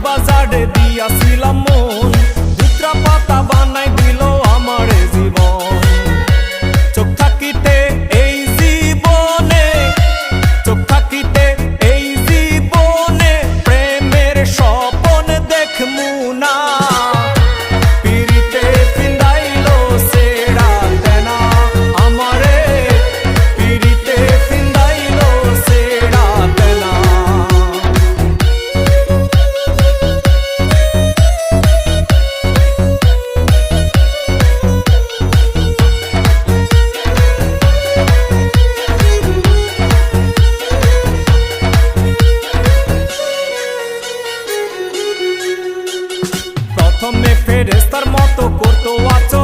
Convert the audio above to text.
বাজারে দিয়াছিলাম মন, দুত্রা পাতা বানাই দিল আমারে জীবন। চোখ থাকিতে এই জীবনে, চোখ থাকিতে এই জীবনে প্রেমের স্বপন দেখমু না। পিরিতে ফিন্দাইলো সেরা দেনা আমারে, পিরিতে ফিন্দাইলো সেরা দেনা। প্রথমে ফেরেশতার মতো করতো আচরণ,